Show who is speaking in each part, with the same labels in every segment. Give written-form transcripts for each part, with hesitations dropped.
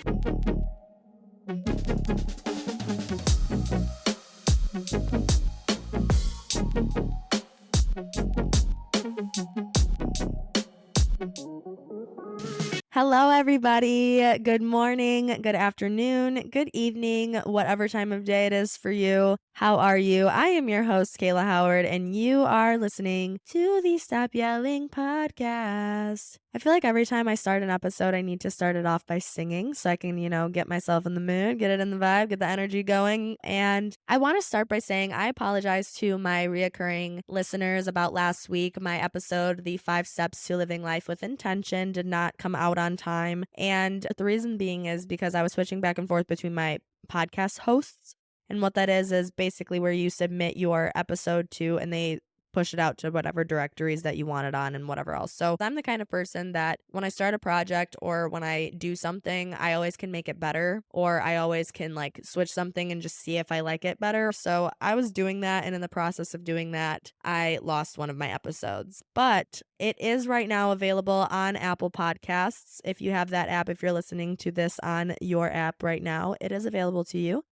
Speaker 1: Hello, everybody. Good morning, good afternoon, good evening, whatever time of day it is for you. How are you? I am your host, Kayla Howard, and you are listening to the Stop Yelling podcast. I feel like every time I start an episode, I need to start it off by singing so I can, get myself in the mood, get it in the vibe, get the energy going. And I want to start by saying I apologize to my reoccurring listeners about last week. My episode, The 5 Steps to Living Life with Intention, did not come out on time. And the reason being is because I was switching back and forth between my podcast hosts. And what that is basically where you submit your episode to and they push it out to whatever directories that you want it on and whatever else. So I'm the kind of person that when I start a project or when I do something, I always can make it better, or I always can like switch something and just see if I like it better. So I was doing that, and in the process of doing that, I lost one of my episodes. But it is right now available on Apple Podcasts. If you have that app, if you're listening to this on your app right now, it is available to you.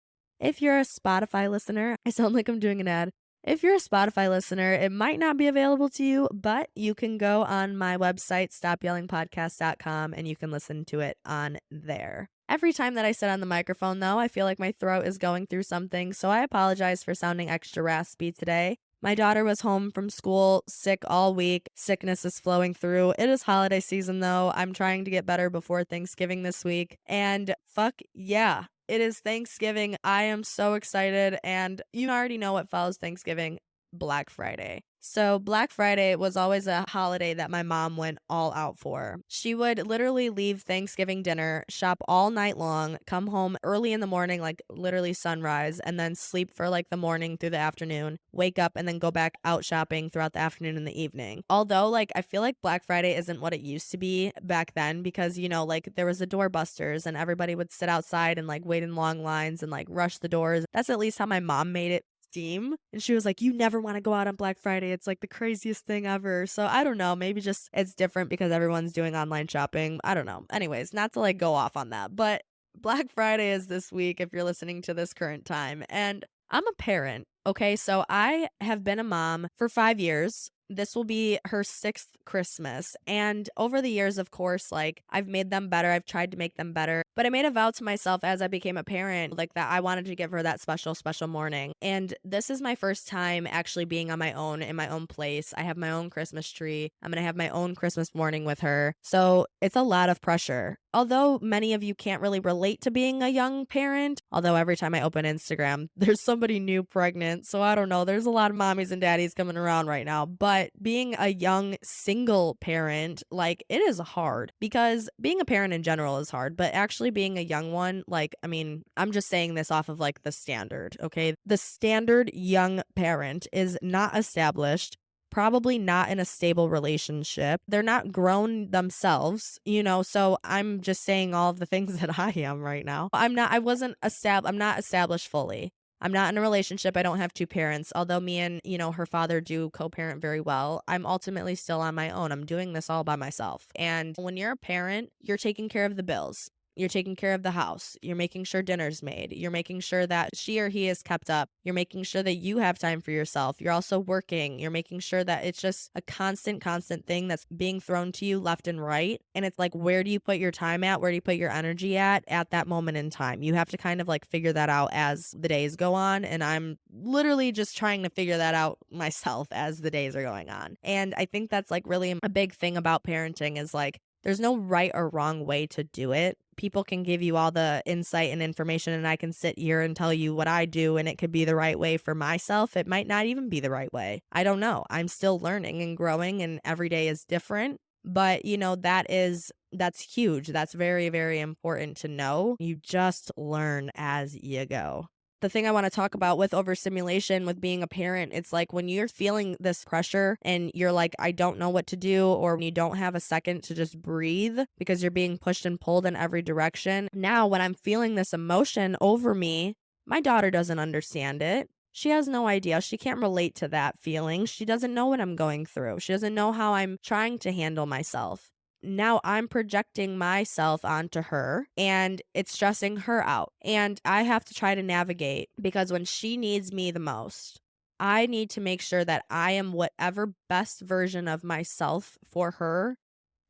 Speaker 1: If you're a Spotify listener, I sound like I'm doing an ad. If you're a Spotify listener, it might not be available to you, but you can go on my website, stopyellingpodcast.com, and you can listen to it on there. Every time that I sit on the microphone, though, I feel like my throat is going through something, so I apologize for sounding extra raspy today. My daughter was home from school sick all week. Sickness is flowing through. It is holiday season, though. I'm trying to get better before Thanksgiving this week. And fuck yeah, it is Thanksgiving. I am so excited. And you already know what follows Thanksgiving: Black Friday. So Black Friday was always a holiday that my mom went all out for. She would literally leave Thanksgiving dinner, shop all night long, come home early in the morning, like literally sunrise, and then sleep for like the morning through the afternoon, wake up, and then go back out shopping throughout the afternoon and the evening. Although, like, I feel like Black Friday isn't what it used to be back then because, like there was the doorbusters and everybody would sit outside and like wait in long lines and like rush the doors. That's at least how my mom made it seem. And she was like, you never want to go out on Black Friday. It's like the craziest thing ever. So I don't know. Maybe just it's different because everyone's doing online shopping. I don't know. Anyways, not to like go off on that, but Black Friday is this week if you're listening to this current time. And I'm a parent. Okay. So I have been a mom for 5 years. This will be her 6th Christmas. And over the years, of course, like I've made them better. I've tried to make them better. But I made a vow to myself as I became a parent, like that I wanted to give her that special, special morning. And this is my first time actually being on my own in my own place. I have my own Christmas tree. I'm going to have my own Christmas morning with her. So it's a lot of pressure. Although many of you can't really relate to being a young parent, although every time I open Instagram, there's somebody new pregnant. So I don't know. There's a lot of mommies and daddies coming around right now. But being a young single parent, like it is hard because being a parent in general is hard. But actually being a young one, like, I mean, I'm just saying this off of like the standard, okay? The standard young parent is not established, probably not in a stable relationship. They're not grown themselves, so I'm just saying all of the things that I am right now. I'm not established fully. I'm not in a relationship. I don't have two parents. Although me and, her father do co-parent very well, I'm ultimately still on my own. I'm doing this all by myself. And when you're a parent, you're taking care of the bills. You're taking care of the house. You're making sure dinner's made. You're making sure that she or he is kept up. You're making sure that you have time for yourself. You're also working. You're making sure that it's just a constant thing that's being thrown to you left and right. And it's like, where do you put your time at? Where do you put your energy at that moment in time? You have to kind of like figure that out as the days go on. And I'm literally just trying to figure that out myself as the days are going on. And I think that's like really a big thing about parenting is like, there's no right or wrong way to do it. People can give you all the insight and information, and I can sit here and tell you what I do, and it could be the right way for myself. It might not even be the right way. I don't know. I'm still learning and growing, and every day is different. But, that's huge. That's very, very important to know. You just learn as you go. The thing I want to talk about with overstimulation, with being a parent, it's like when you're feeling this pressure and you're like, I don't know what to do, or when you don't have a second to just breathe because you're being pushed and pulled in every direction. Now, when I'm feeling this emotion over me, my daughter doesn't understand it. She has no idea. She can't relate to that feeling. She doesn't know what I'm going through. She doesn't know how I'm trying to handle myself. now I'm projecting myself onto her and it's stressing her out. And I have to try to navigate because when she needs me the most, I need to make sure that I am whatever best version of myself for her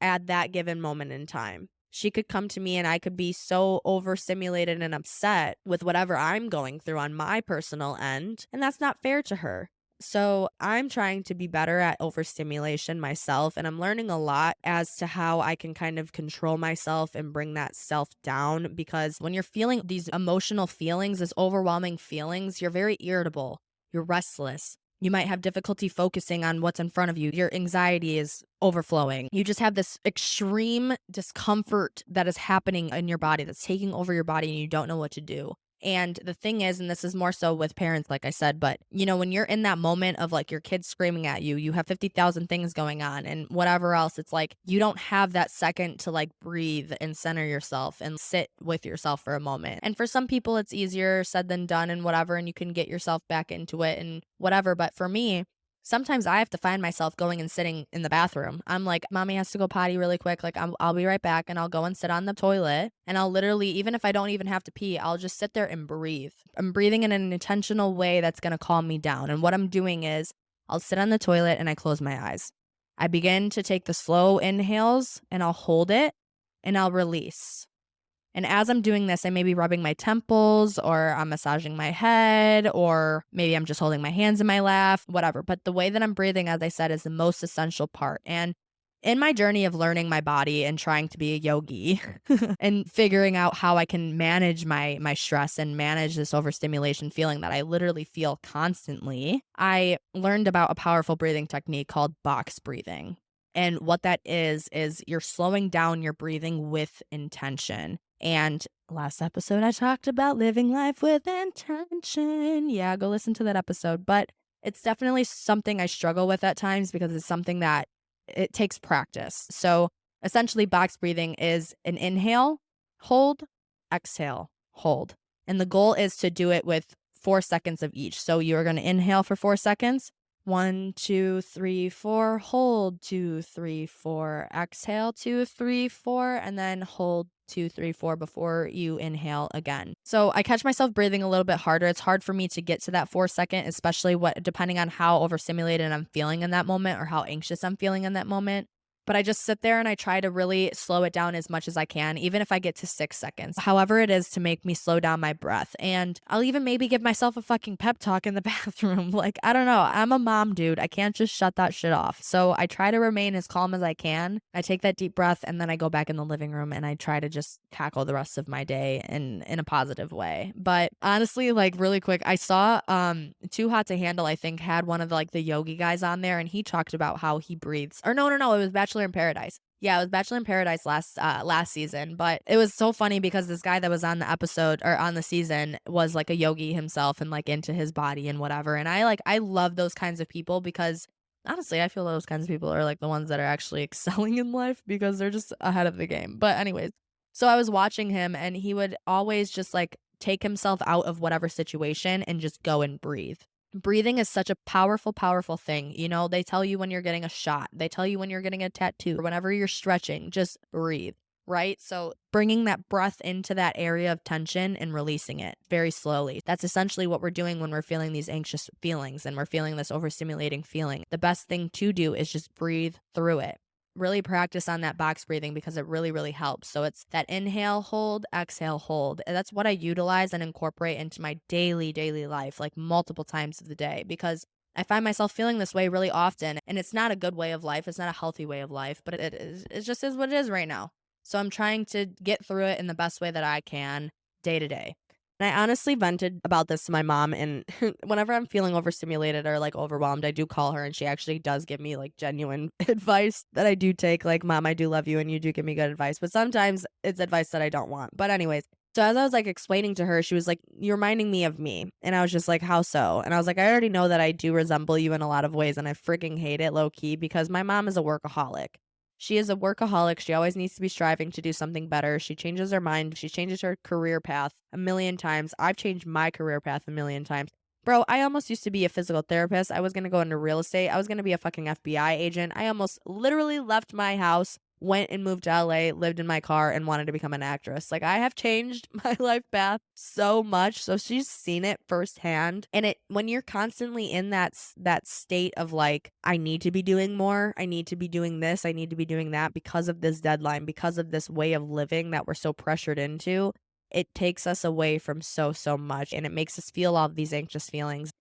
Speaker 1: at that given moment in time. She could come to me and I could be so overstimulated and upset with whatever I'm going through on my personal end, and that's not fair to her. So, I'm trying to be better at overstimulation myself, and I'm learning a lot as to how I can kind of control myself and bring that self down because when you're feeling these emotional feelings, these overwhelming feelings, you're very irritable, you're restless. You might have difficulty focusing on what's in front of you. Your anxiety is overflowing. You just have this extreme discomfort that is happening in your body that's taking over your body and you don't know what to do. And the thing is, and this is more so with parents, like I said, but when you're in that moment of like your kids screaming at you, you have 50,000 things going on and whatever else, it's like you don't have that second to like breathe and center yourself and sit with yourself for a moment. And for some people, it's easier said than done and whatever, and you can get yourself back into it and whatever. But for me, sometimes I have to find myself going and sitting in the bathroom. I'm like, mommy has to go potty really quick. Like, I'll be right back. And I'll go and sit on the toilet. And I'll literally, even if I don't even have to pee, I'll just sit there and breathe. I'm breathing in an intentional way that's going to calm me down. And what I'm doing is I'll sit on the toilet and I close my eyes. I begin to take the slow inhales and I'll hold it and I'll release. And as I'm doing this, I may be rubbing my temples or I'm massaging my head or maybe I'm just holding my hands in my lap, whatever. But the way that I'm breathing, as I said, is the most essential part. And in my journey of learning my body and trying to be a yogi and figuring out how I can manage my stress and manage this overstimulation feeling that I literally feel constantly, I learned about a powerful breathing technique called box breathing. And what that is you're slowing down your breathing with intention. And last episode, I talked about living life with intention. Yeah, go listen to that episode. But it's definitely something I struggle with at times because it's something that it takes practice. So essentially, box breathing is an inhale, hold, exhale, hold. And the goal is to do it with 4 seconds of each. So you're going to inhale for 4 seconds. 1, 2, 3, 4, hold 2, 3, 4, exhale 2, 3, 4, and then hold 2, 3, 4 before you inhale again. So I catch myself breathing a little bit harder. It's hard for me to get to that 4 second, especially depending on how overstimulated I'm feeling in that moment or how anxious I'm feeling in that moment. But I just sit there and I try to really slow it down as much as I can, even if I get to 6 seconds, however it is to make me slow down my breath. And I'll even maybe give myself a fucking pep talk in the bathroom. Like, I don't know. I'm a mom, dude. I can't just shut that shit off. So I try to remain as calm as I can. I take that deep breath and then I go back in the living room and I try to just tackle the rest of my day in a positive way. But honestly, like really quick, I saw Too Hot to Handle, I think, had one of like the yogi guys on there and he talked about how he breathes. Or no, it was Bachelor in Paradise. Yeah, it was Bachelor in Paradise last season, but it was so funny because this guy that was on the episode or on the season was like a yogi himself and like into his body and whatever. And I love those kinds of people because honestly, I feel those kinds of people are like the ones that are actually excelling in life because they're just ahead of the game. But anyways, so I was watching him and he would always just like take himself out of whatever situation and just go and breathe. Breathing is such a powerful, powerful thing. They tell you when you're getting a shot, they tell you when you're getting a tattoo, or whenever you're stretching, just breathe, right? So bringing that breath into that area of tension and releasing it very slowly. That's essentially what we're doing when we're feeling these anxious feelings and we're feeling this overstimulating feeling. The best thing to do is just breathe through it. Really practice on that box breathing because it really, really helps. So it's that inhale, hold, exhale, hold. And that's what I utilize and incorporate into my daily life, like multiple times of the day, because I find myself feeling this way really often. And it's not a good way of life. It's not a healthy way of life, but it just is what it is right now. So I'm trying to get through it in the best way that I can day to day. And I honestly vented about this to my mom, and whenever I'm feeling overstimulated or like overwhelmed, I do call her and she actually does give me like genuine advice that I do take. Like, Mom, I do love you and you do give me good advice, but sometimes it's advice that I don't want. But, anyways, so as I was like explaining to her, she was like, "You're reminding me of me." And I was just like, "How so?" And I was like, "I already know that I do resemble you in a lot of ways, and I freaking hate it low key because my mom is a workaholic. She is a workaholic. She always needs to be striving to do something better. She changes her mind. She changes her career path a million times. I've changed my career path a million times. Bro, I almost used to be a physical therapist. I was going to go into real estate. I was going to be a fucking FBI agent. I almost literally left my house went and moved to LA, lived in my car, and wanted to become an actress. Like, I have changed my life path so much. So she's seen it firsthand. And when you're constantly in that state of like, I need to be doing more, I need to be doing this, I need to be doing that because of this deadline, because of this way of living that we're so pressured into, it takes us away from so much, and it makes us feel all of these anxious feelings.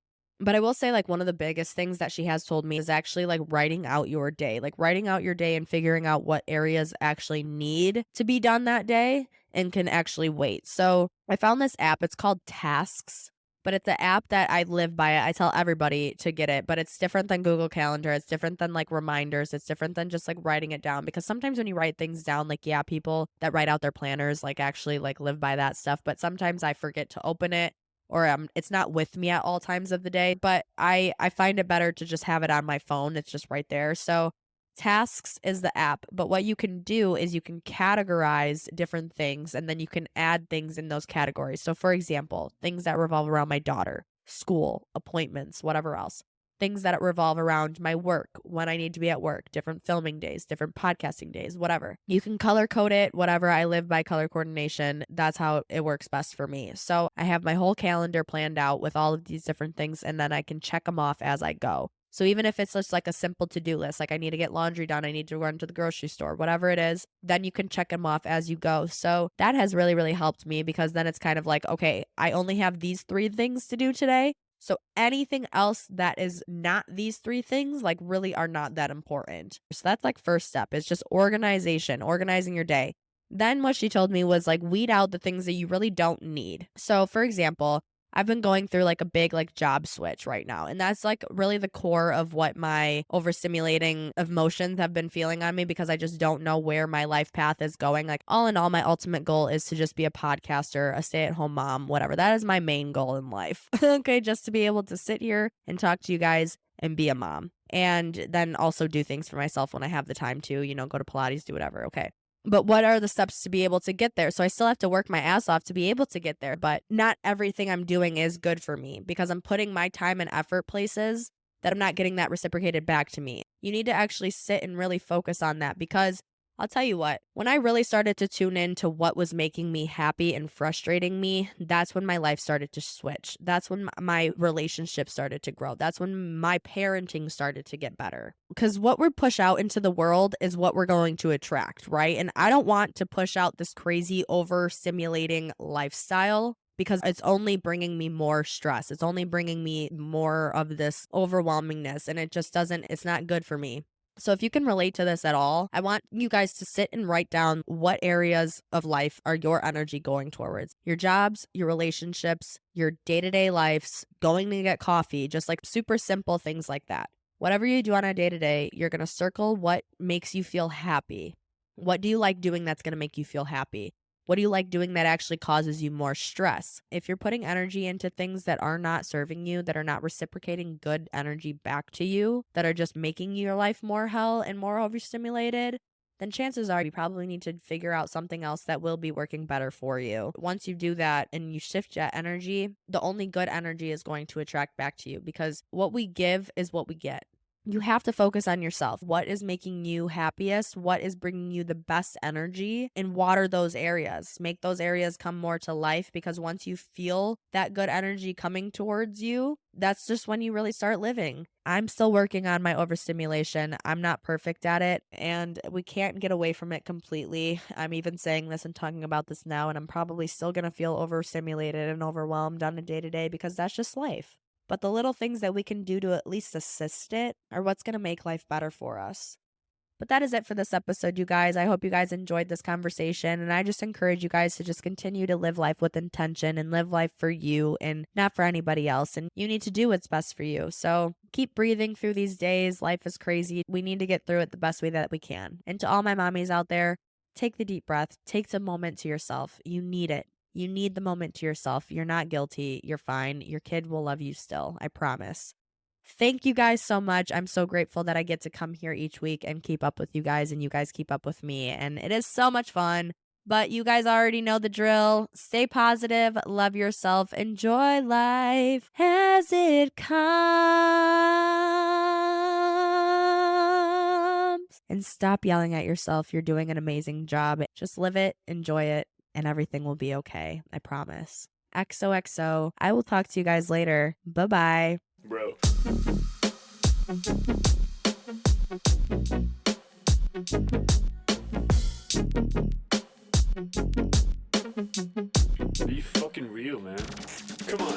Speaker 1: But I will say, like, one of the biggest things that she has told me is actually, like, writing out your day. Like, writing out your day and figuring out what areas actually need to be done that day and can actually wait. So, I found this app, it's called Tasks, but it's an app that I live by. I tell everybody to get it, but it's different than Google Calendar. It's different than, like, reminders. It's different than just, like, writing it down, because sometimes when you write things down, like, yeah, people that write out their planners, like, actually, like, live by that stuff, but sometimes I forget to open it, or it's not with me at all times of the day, but I find it better to just have it on my phone. It's just right there. So Tasks is the app, but what you can do is you can categorize different things, and then you can add things in those categories. So for example, things that revolve around my daughter, school, appointments, whatever else. Things that revolve around my work, when I need to be at work, different filming days, different podcasting days, whatever. You can color code it, whatever. I live by color coordination. That's how it works best for me. So I have my whole calendar planned out with all of these different things, and then I can check them off as I go. So even if it's just like a simple to-do list, like I need to get laundry done, I need to run to the grocery store, whatever it is, then you can check them off as you go. So that has really helped me, because then it's kind of like, okay, I only have these 3 things to do today. So anything else that is not these 3 things, like, really are not that important. So that's like first step, is just organization, organizing your day. Then what she told me was, like, weed out the things that you really don't need. So for example, I've been going through like a big like job switch right now. And that's like really the core of what my overstimulating emotions have been feeling on me, because I just don't know where my life path is going. Like, all in all, my ultimate goal is to just be a podcaster, a stay-at-home mom, whatever. That is my main goal in life. Okay, just to be able to sit here and talk to you guys and be a mom. And then also do things for myself when I have the time to, go to Pilates, do whatever. Okay. But what are the steps to be able to get there? So I still have to work my ass off to be able to get there, but not everything I'm doing is good for me, because I'm putting my time and effort places that I'm not getting that reciprocated back to me. You need to actually sit and really focus on that, because I'll tell you what, when I really started to tune in to what was making me happy and frustrating me, that's when my life started to switch. That's when my relationship started to grow. That's when my parenting started to get better. Because what we push out into the world is what we're going to attract, right? And I don't want to push out this crazy overstimulating lifestyle, because it's only bringing me more stress. It's only bringing me more of this overwhelmingness, and it's not good for me. So if you can relate to this at all, I want you guys to sit and write down what areas of life are your energy going towards. Your jobs, your relationships, your day-to-day lives, going to get coffee, just like super simple things like that. Whatever you do on a day-to-day, you're going to circle what makes you feel happy. What do you like doing that's going to make you feel happy? What do you like doing that actually causes you more stress? If you're putting energy into things that are not serving you, that are not reciprocating good energy back to you, that are just making your life more hell and more overstimulated, then chances are you probably need to figure out something else that will be working better for you. Once you do that and you shift that energy, the only good energy is going to attract back to you, because what we give is what we get. You have to focus on yourself. What is making you happiest? What is bringing you the best energy? And water those areas. Make those areas come more to life, because once you feel that good energy coming towards you, that's just when you really start living. I'm still working on my overstimulation. I'm not perfect at it, and we can't get away from it completely. I'm even saying this and talking about this now, and I'm probably still going to feel overstimulated and overwhelmed on a day-to-day, because that's just life. But the little things that we can do to at least assist it are what's going to make life better for us. But that is it for this episode, you guys. I hope you guys enjoyed this conversation, and I just encourage you guys to just continue to live life with intention and live life for you and not for anybody else. And you need to do what's best for you. So keep breathing through these days. Life is crazy. We need to get through it the best way that we can. And to all my mommies out there, take the deep breath. Take the moment to yourself. You need it. You need the moment to yourself. You're not guilty. You're fine. Your kid will love you still. I promise. Thank you guys so much. I'm so grateful that I get to come here each week and keep up with you guys, and you guys keep up with me. And it is so much fun. But you guys already know the drill. Stay positive. Love yourself. Enjoy life as it comes. and stop yelling at yourself. You're doing an amazing job. Just live it, enjoy it, and everything will be okay. I promise. XOXO. I will talk to you guys later. Bye-bye.
Speaker 2: Bro. Be fucking real, man. Come on.